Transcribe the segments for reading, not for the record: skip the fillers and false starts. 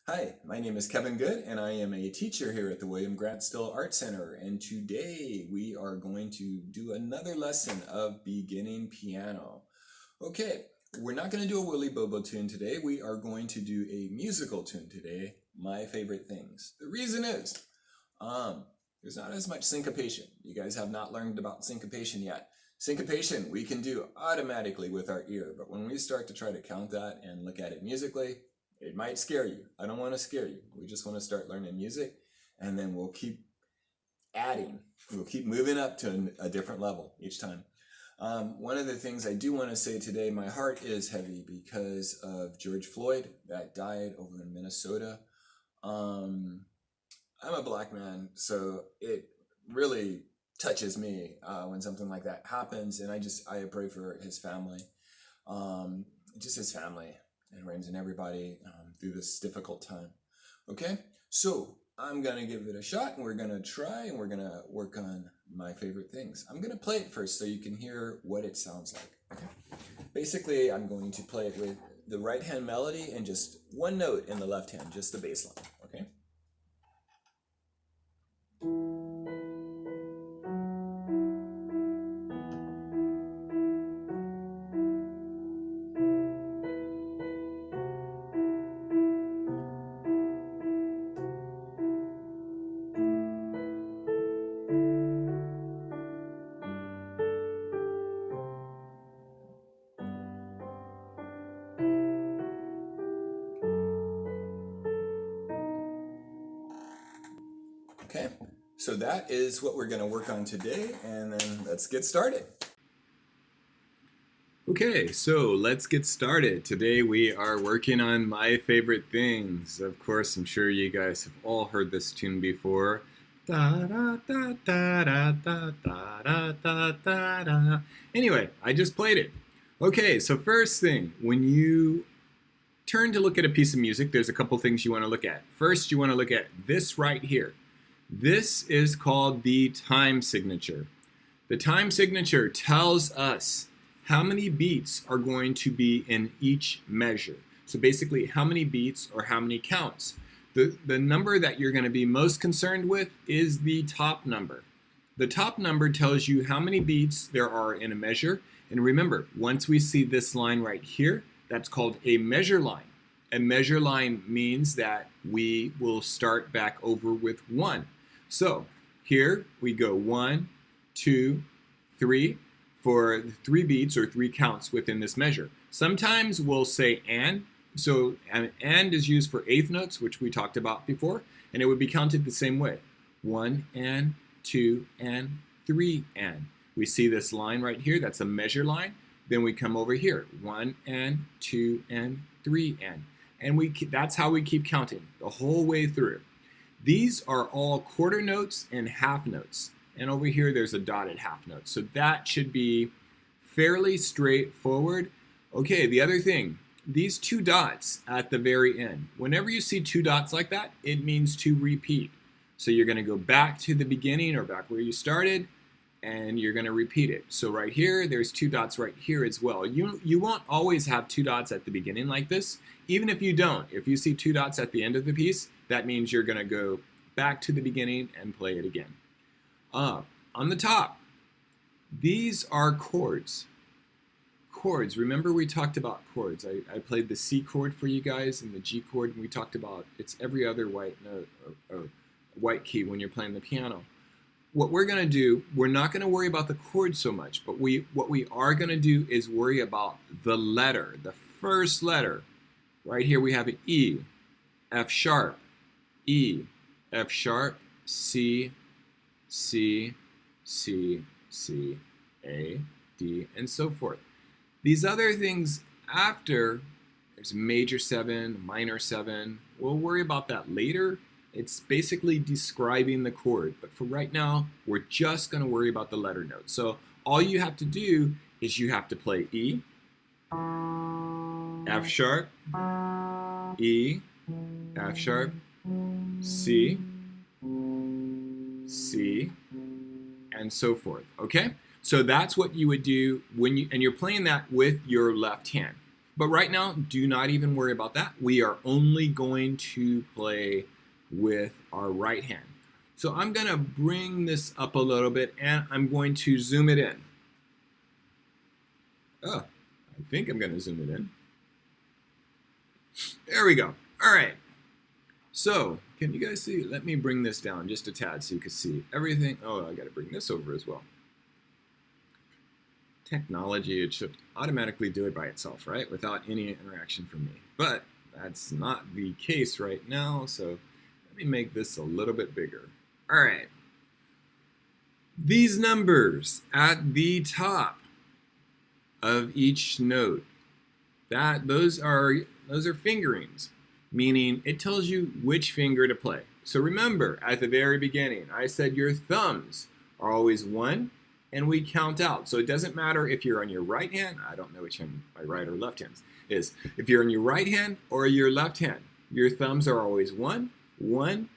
Hi, my name is Kevin Goode, and I am a teacher here at the William Grant Still Art Center. And today we are going to do another lesson of beginning piano. Okay, we're not going to do a Willy Bobo tune today. We are going to do a musical tune today, My Favorite Things. The reason is, there's not as much syncopation. You guys have not learned about syncopation yet. Syncopation we can do automatically with our ear, but when we start to try to count that and look at it musically, it might scare you. I don't want to scare you. We just want to start learning music, and then we'll keep adding. We'll keep moving up to a different level each time. One of the things I do want to say today, my heart is heavy because of George Floyd that died over in Minnesota. I'm a black man, so it really touches me when something like that happens, and I pray for his family, just his family, and Rains and everybody through this difficult time. Okay, so I'm gonna give it a shot, and we're gonna try, and we're gonna work on my favorite things. I'm gonna play it first so you can hear what it sounds like. Okay, basically, I'm going to play it with the right hand melody and just one note in the left hand, just the bass line. Okay. Okay, so that is what we're going to work on today, and then let's get started. Okay, so let's get started. Today we are working on My Favorite Things. Of course, I'm sure you guys have all heard this tune before. Da da da da da da da da da da. Anyway, I just played it. Okay, so first thing, when you turn to look at a piece of music, there's a couple things you want to look at. First, you want to look at this right here. This is called the time signature. The time signature tells us how many beats are going to be in each measure. So basically, how many beats or how many counts. The number that you're going to be most concerned with is the top number. The top number tells you how many beats there are in a measure. And remember, once we see this line right here, that's called a measure line. A measure line means that we will start back over with 1. So here we go 1, 2, 3 for 3 beats or 3 counts within this measure. Sometimes we'll say and. So and is used for eighth notes, which we talked about before, and it would be counted the same way. 1 and, 2 and, 3 and. We see this line right here, that's a measure line. Then we come over here, 1 and, 2 and, 3 and. And that's how we keep counting the whole way through. These are all quarter notes and half notes. And over here, there's a dotted half note. So that should be fairly straightforward. Okay, the other thing, these 2 dots at the very end. Whenever you see 2 dots like that, it means to repeat. So you're going to go back to the beginning or back where you started, and you're going to repeat it. So right here, there's 2 dots right here as well. You won't always have 2 dots at the beginning like this. Even if you don't, if you see 2 dots at the end of the piece, that means you're going to go back to the beginning and play it again. On the top, these are chords. Chords, remember we talked about chords. I played the C chord for you guys and the G chord, and we talked about it's every other white note or white key when you're playing the piano. What we're going to do, we're not going to worry about the chords so much, but what we are going to do is worry about the letter, the first letter. Right here we have an E, F sharp, E, F sharp, C, C, C, C, A, D, and so forth. These other things after, there's major 7, minor 7, we'll worry about that later. It's basically describing the chord, but for right now, we're just going to worry about the letter note. So all you have to do is you have to play E, F sharp, E, F sharp, C, C, and so forth. Okay? So that's what you would do and you're playing that with your left hand. But right now, do not even worry about that. We are only going to play with our right hand. So I'm going to bring this up a little bit and I'm going to zoom it in. Oh, I think I'm going to zoom it in. There we go. All right. So, can you guys see? Let me bring this down just a tad so you can see everything. Oh, I got to bring this over as well. Technology, it should automatically do it by itself, right? Without any interaction from me. But that's not the case right now, so let me make this a little bit bigger. All right. These numbers at the top of each note, those are fingerings, meaning it tells you which finger to play. So remember, at the very beginning, I said your thumbs are always 1, and we count out. So it doesn't matter if you're on your right hand. I don't know which hand my right or left hand is. If you're on your right hand or your left hand, your thumbs are always 1, 1,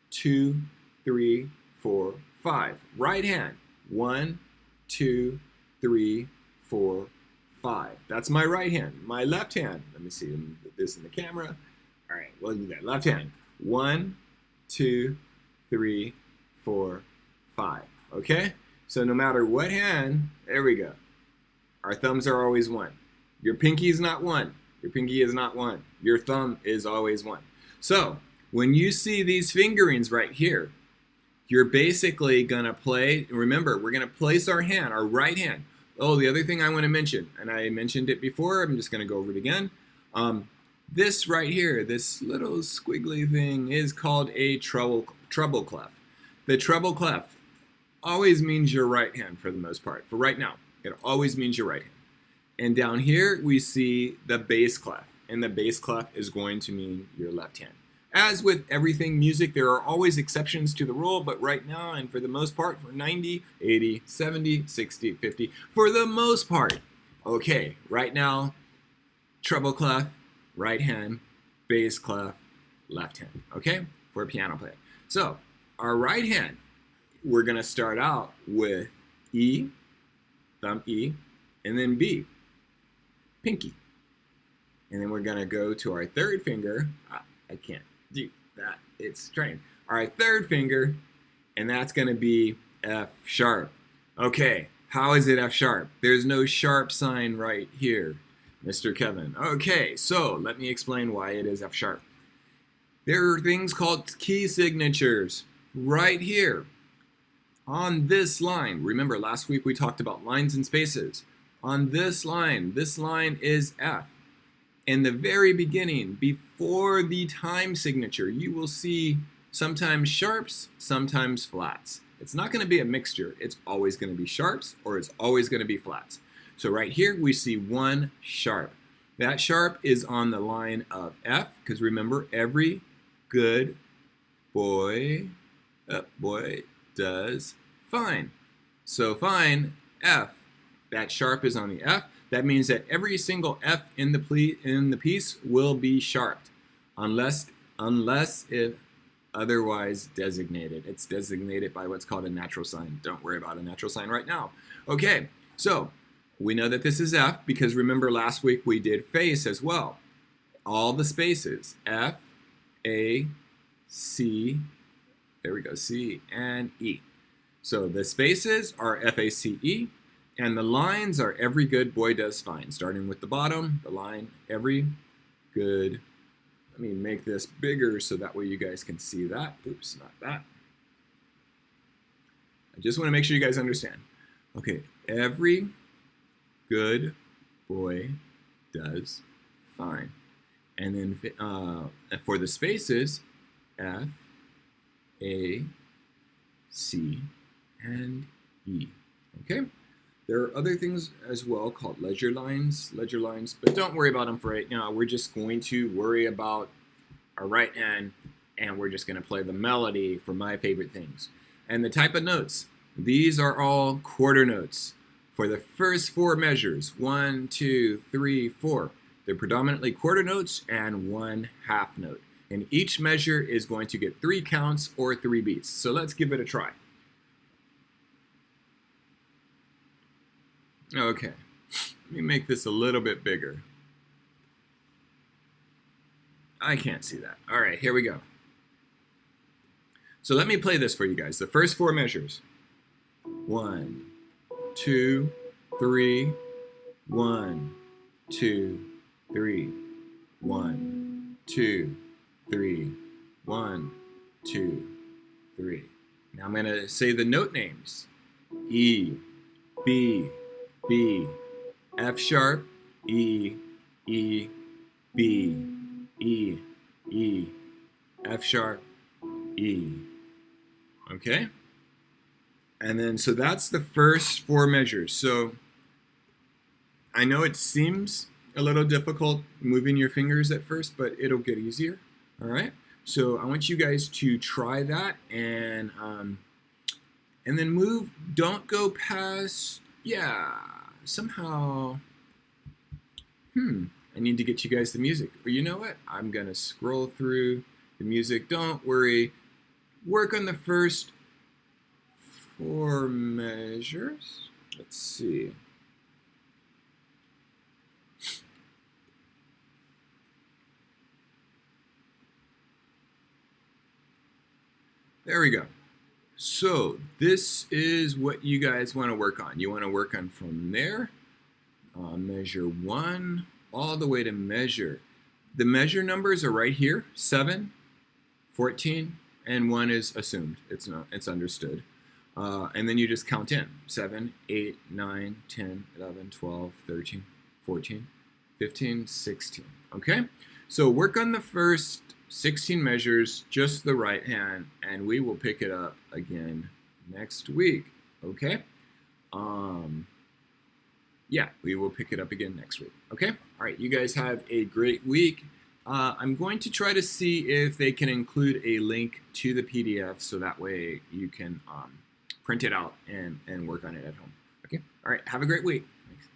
2, 3, 4, 5. Right hand, 1, 2, 3, 4, 5. That's my right hand. My left hand, let me see, let me put this in the camera. All right, we'll do that. Left hand, 1, 2, 3, 4, 5. Okay? So no matter what hand, there we go. Our thumbs are always 1. Your pinky is not 1. Your pinky is not 1. Your thumb is always 1. So when you see these fingerings right here, you're basically going to play. Remember, we're going to place our hand, our right hand. Oh, the other thing I want to mention, and I mentioned it before, I'm just going to go over it again. This right here, this little squiggly thing is called a treble clef. The treble clef always means your right hand for the most part. For right now, it always means your right hand. And down here, we see the bass clef. And the bass clef is going to mean your left hand. As with everything music, there are always exceptions to the rule, but right now, and for the most part, for 90, 80, 70, 60, 50, for the most part, okay, right now, treble clef, right hand, bass clef, left hand, okay, for a piano player. So, our right hand, we're going to start out with E, thumb E, and then B, pinky. And then we're going to go to our third finger. I can't do that. It's strange. Our third finger, and that's going to be F sharp. Okay, how is it F sharp? There's no sharp sign right here, Mr. Kevin. Okay, so let me explain why it is F sharp. There are things called key signatures right here on this line. Remember, last week we talked about lines and spaces. On this line is F. In the very beginning, before the time signature, you will see sometimes sharps, sometimes flats. It's not going to be a mixture. It's always going to be sharps or it's always going to be flats. So right here we see one sharp. That sharp is on the line of F, because remember, every good boy does fine. So fine, F. That sharp is on the F. That means that every single F in the piece will be sharped, unless if otherwise designated. It's designated by what's called a natural sign. Don't worry about a natural sign right now. Okay, so we know that this is F because remember last week we did face as well. All the spaces, F, A, C, there we go, C and E. So the spaces are F, A, C, E. And the lines are every good boy does fine. Starting with the bottom, the line, every good. Let me make this bigger so that way you guys can see that. Oops, not that. I just want to make sure you guys understand. Okay, every good boy does fine. And then for the spaces, F, A, C, and E. Okay? There are other things as well called ledger lines, but don't worry about them for right now. We're just going to worry about our right hand, and we're just going to play the melody for my favorite things. And the type of notes, these are all quarter notes. For the first four measures, 1, 2, 3, 4, they're predominantly quarter notes and 1 half note. And each measure is going to get 3 counts or 3 beats. So let's give it a try. Okay, let me make this a little bit bigger. I can't see that. All right, here we go. So let me play this for you guys. The first 4 measures. 1, 2, 3, 1, 2, 3, 1, 2, 3, 1, 2, 3. Now I'm going to say the note names. E, B, B, F sharp, E, E, B, E, E, F sharp, E. Okay? And then, so that's the first 4 measures. So I know it seems a little difficult moving your fingers at first, but it'll get easier. All right? So I want you guys to try that and then move. Don't go past, somehow, I need to get you guys the music. Or you know what? I'm going to scroll through the music. Don't worry. Work on the first 4 measures. Let's see. There we go. So this is what you guys want to work on. You want to work on from there, measure 1, all the way to measure. The measure numbers are right here, 7, 14, and 1 is assumed. It's understood. And then you just count in. 7, 8, 9, 10, 11, 12, 13, 14, 15, 16. Okay? So work on the first 16 measures, just the right hand, and we will pick it up again next week. Okay? Yeah, we will pick it up again next week. Okay? All right, you guys have a great week. I'm going to try to see if they can include a link to the PDF so that way you can print it out and work on it at home. Okay? All right, have a great week. Thanks.